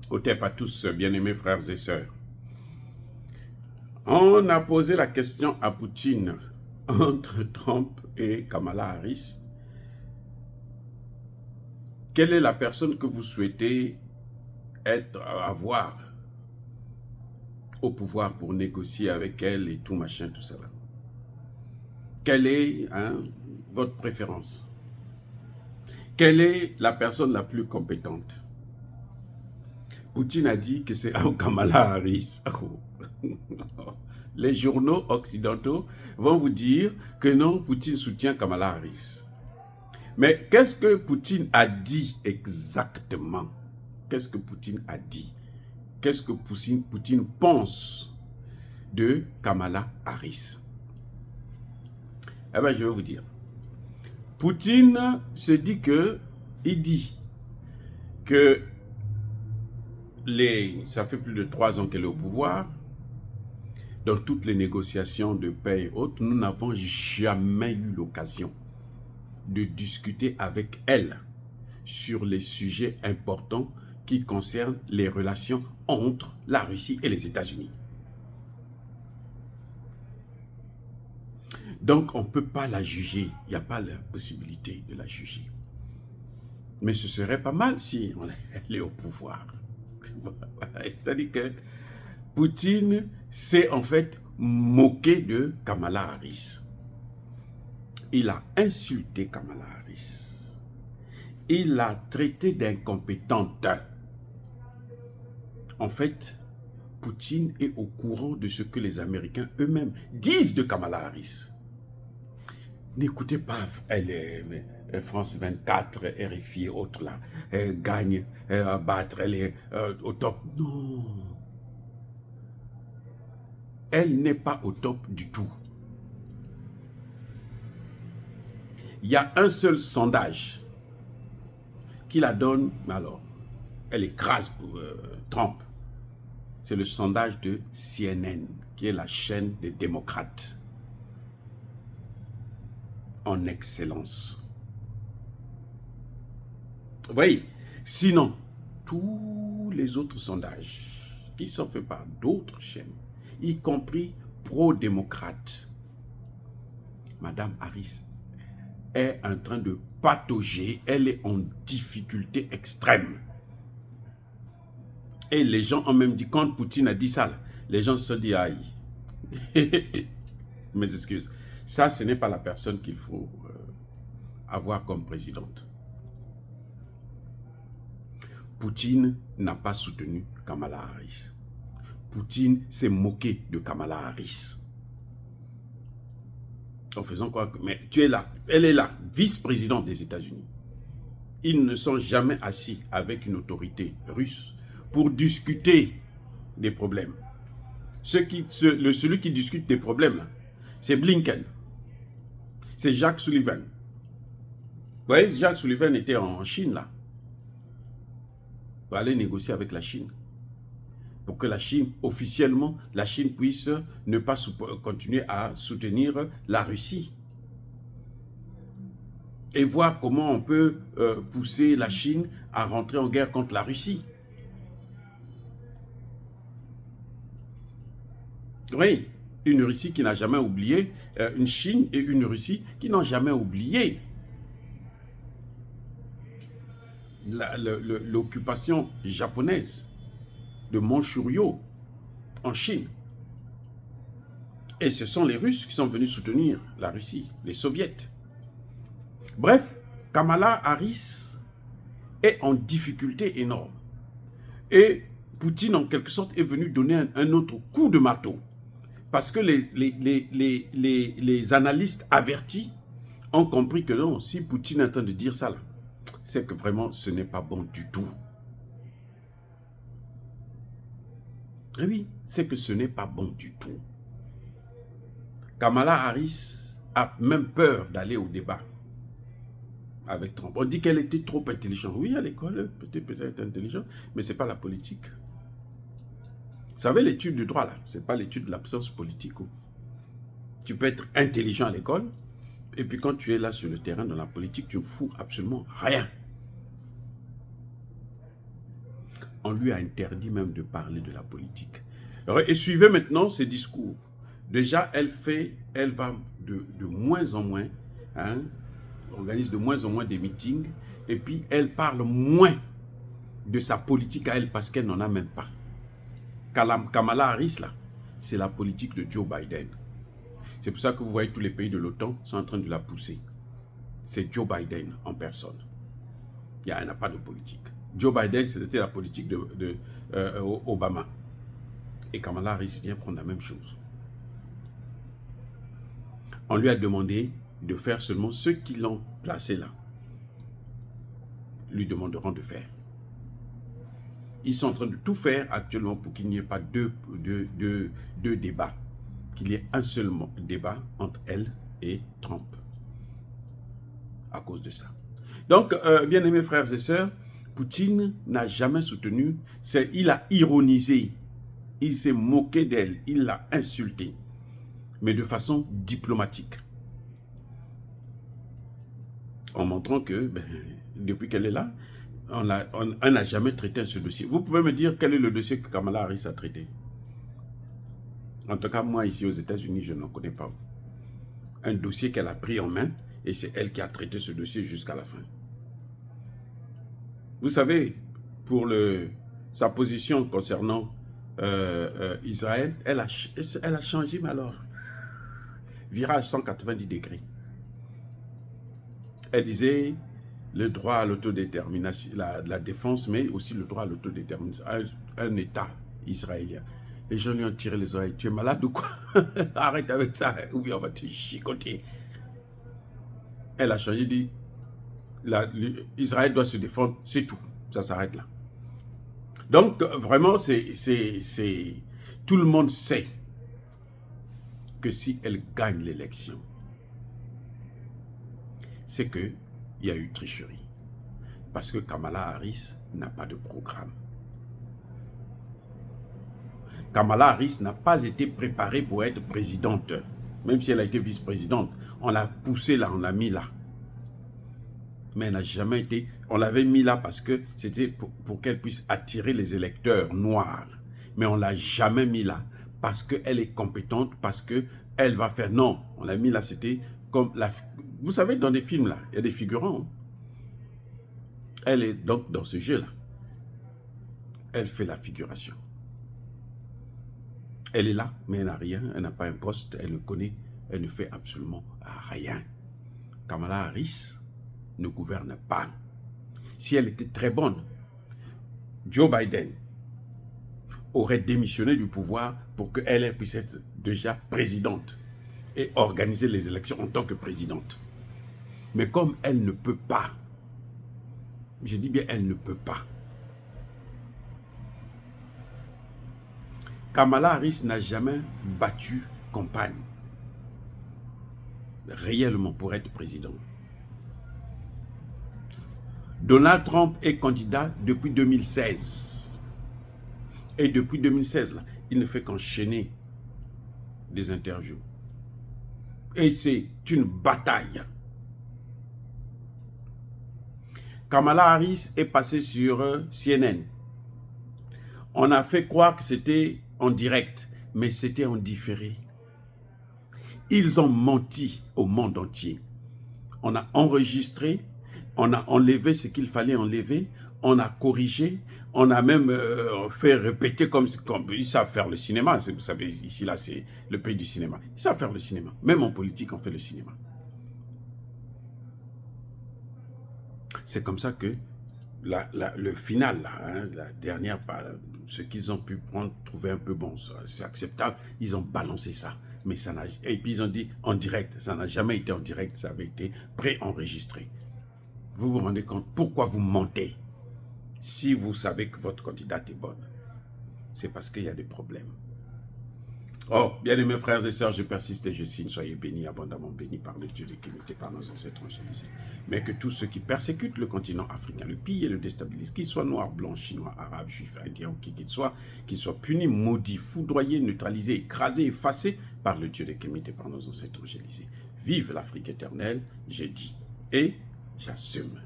Otep à tous, bien-aimés frères et sœurs. On a posé la question à Poutine entre Trump et Kamala Harris. Quelle est la personne que vous souhaitez avoir au pouvoir pour négocier avec elle et tout machin, tout ça là? Quelle est votre préférence? Quelle est la personne la plus compétente? Poutine a dit que c'est Kamala Harris. Les journaux occidentaux vont vous dire que non, Poutine soutient Kamala Harris. Mais qu'est-ce que Poutine a dit exactement? Qu'est-ce que Poutine a dit? Qu'est-ce que Poutine pense de Kamala Harris? Eh bien, je vais vous dire. Poutine se dit que, il dit que ça fait plus de 3 ans qu'elle est au pouvoir. Dans toutes les négociations de paix et autres, nous n'avons jamais eu l'occasion de discuter avec elle sur les sujets importants qui concernent les relations entre la Russie et les États-Unis. Donc, on ne peut pas la juger. Il n'y a pas la possibilité de la juger. Mais ce serait pas mal si elle est au pouvoir. C'est-à-dire que Poutine s'est en fait moqué de Kamala Harris. Il a insulté Kamala Harris. Il l'a traité d'incompétente. En fait, Poutine est au courant de ce que les Américains eux-mêmes disent de Kamala Harris. N'écoutez pas, elle est France 24, RFI et autres là. Elle gagne, elle va battre, elle est au top. Non. Elle n'est pas au top du tout. Il y a un seul sondage qui la donne, mais alors, elle écrase pour Trump. C'est le sondage de CNN, qui est la chaîne des démocrates en excellence. Vous voyez, sinon, tous les autres sondages qui sont faits par d'autres chaînes, y compris pro-démocrates, Madame Harris est en train de patauger, elle est en difficulté extrême. Et les gens ont même dit, quand Poutine a dit ça, là, les gens se sont dit, aïe, mes excuses, ça ce n'est pas la personne qu'il faut avoir comme présidente. Poutine n'a pas soutenu Kamala Harris. Poutine s'est moqué de Kamala Harris. En faisant quoi? Mais tu es là, elle est là, vice-présidente des États-Unis. Ils ne sont jamais assis avec une autorité russe pour discuter des problèmes. Celui qui discute des problèmes, c'est Blinken. C'est Jake Sullivan. Vous voyez, Jake Sullivan était en Chine, là. Pour aller négocier avec la Chine. Pour que la Chine, officiellement, la Chine puisse ne pas continuer à soutenir la Russie. Et voir comment on peut pousser la Chine à rentrer en guerre contre la Russie. Oui, une Russie qui n'a jamais oublié, une Chine et une Russie qui n'ont jamais oublié l'occupation japonaise de Manchurio en Chine. Et ce sont les Russes qui sont venus soutenir la Russie, les Soviets. Bref, Kamala Harris est en difficulté énorme. Et Poutine, en quelque sorte, est venu donner un autre coup de marteau. Parce que les analystes avertis ont compris que non, si Poutine est en train de dire ça, c'est que vraiment ce n'est pas bon du tout. Et oui, c'est que ce n'est pas bon du tout. Kamala Harris a même peur d'aller au débat avec Trump. On dit qu'elle était trop intelligente. Oui, à l'école, peut-être intelligente, mais ce n'est pas la politique. Vous savez, l'étude du droit, là, ce n'est pas l'étude de l'absence politique. Tu peux être intelligent à l'école, et puis quand tu es là sur le terrain, dans la politique, tu ne fous absolument rien. on lui a interdit même de parler de la politique. Et suivez maintenant ses discours. Déjà, elle va de moins en moins, hein, organise de moins en moins des meetings, et puis elle parle moins de sa politique à elle parce qu'elle n'en a même pas. Kamala Harris, là, c'est la politique de Joe Biden. C'est pour ça que vous voyez tous les pays de l'OTAN sont en train de la pousser. C'est Joe Biden en personne. Il n'y a pas de politique. Joe Biden, c'était la politique de Obama. Et Kamala Harris vient prendre la même chose. On lui a demandé de faire seulement ceux qui l'ont placé là. Lui demanderont de faire. Ils sont en train de tout faire actuellement pour qu'il n'y ait pas deux débats. Qu'il y ait un seul débat entre elle et Trump. À cause de ça. Donc, bien aimés frères et sœurs, Poutine n'a jamais soutenu, il a ironisé, il s'est moqué d'elle, il l'a insultée, mais de façon diplomatique. En montrant que, depuis qu'elle est là, on n'a jamais traité ce dossier. Vous pouvez me dire quel est le dossier que Kamala Harris a traité? En tout cas, moi, ici aux États-Unis, je n'en connais pas. Un dossier qu'elle a pris en main, et c'est elle qui a traité ce dossier jusqu'à la fin. Vous savez, pour sa position concernant Israël, elle a changé, mais alors, virage 190 degrés. Elle disait le droit à l'autodétermination, la défense, mais aussi le droit à l'autodétermination, un État israélien. Les gens lui ont tiré les oreilles. Tu es malade ou quoi? Arrête avec ça, ou bien on va te chicoter. Elle a changé, dit, Israël doit se défendre, c'est tout. Ça s'arrête là. Donc, vraiment, tout le monde sait que si elle gagne l'élection, c'est qu'il y a eu tricherie. Parce que Kamala Harris n'a pas de programme. Kamala Harris n'a pas été préparée pour être présidente. Même si elle a été vice-présidente, on l'a poussée là, on l'a mis là. Mais elle n'a jamais été... On l'avait mis là parce que c'était pour qu'elle puisse attirer les électeurs noirs. Mais on ne l'a jamais mis là parce qu'elle est compétente, parce qu'elle va faire... Non, on l'a mis là, c'était comme... Vous savez, dans des films là, il y a des figurants. Elle est donc dans ce jeu-là. Elle fait la figuration. Elle est là, mais elle n'a rien, elle n'a pas un poste, elle ne connaît, elle ne fait absolument rien. Kamala Harris ne gouverne pas. Si elle était très bonne, Joe Biden aurait démissionné du pouvoir pour qu'elle puisse être déjà présidente et organiser les élections en tant que présidente. Mais comme elle ne peut pas, je dis bien elle ne peut pas, Kamala Harris n'a jamais battu campagne réellement pour être président. Donald Trump est candidat depuis 2016. Et depuis 2016, là, il ne fait qu'enchaîner des interviews. Et c'est une bataille. Kamala Harris est passée sur CNN. On a fait croire que c'était en direct, mais c'était en différé. Ils ont menti au monde entier. On a enregistré, on a enlevé ce qu'il fallait enlever, on a corrigé, on a même fait répéter comme ils savent faire le cinéma. Vous savez, ici, là, c'est le pays du cinéma. Ils savent faire le cinéma. Même en politique, on fait le cinéma. C'est comme ça que le final, là, hein, la dernière, ce qu'ils ont pu prendre, trouver un peu bon, c'est acceptable, ils ont balancé ça. Mais ça n'a, et puis ils ont dit en direct, ça n'a jamais été en direct, ça avait été pré-enregistré. Vous vous rendez compte pourquoi vous mentez? Si vous savez que votre candidate est bonne, c'est parce qu'il y a des problèmes. Oh, bien-aimés frères et sœurs, je persiste et je signe, soyez bénis, abondamment bénis par le Dieu qui était par nos ancêtres angélisés. Mais que tous ceux qui persécutent le continent africain, le pillent et le déstabilisent, qu'ils soient noirs, blancs, chinois, arabes, juifs, indiens ou qui qu'ils soient punis, maudits, foudroyés, neutralisés, écrasés, effacés par le Dieu qui était par nos ancêtres angélisés. Vive l'Afrique éternelle, j'ai dit, et j'assume.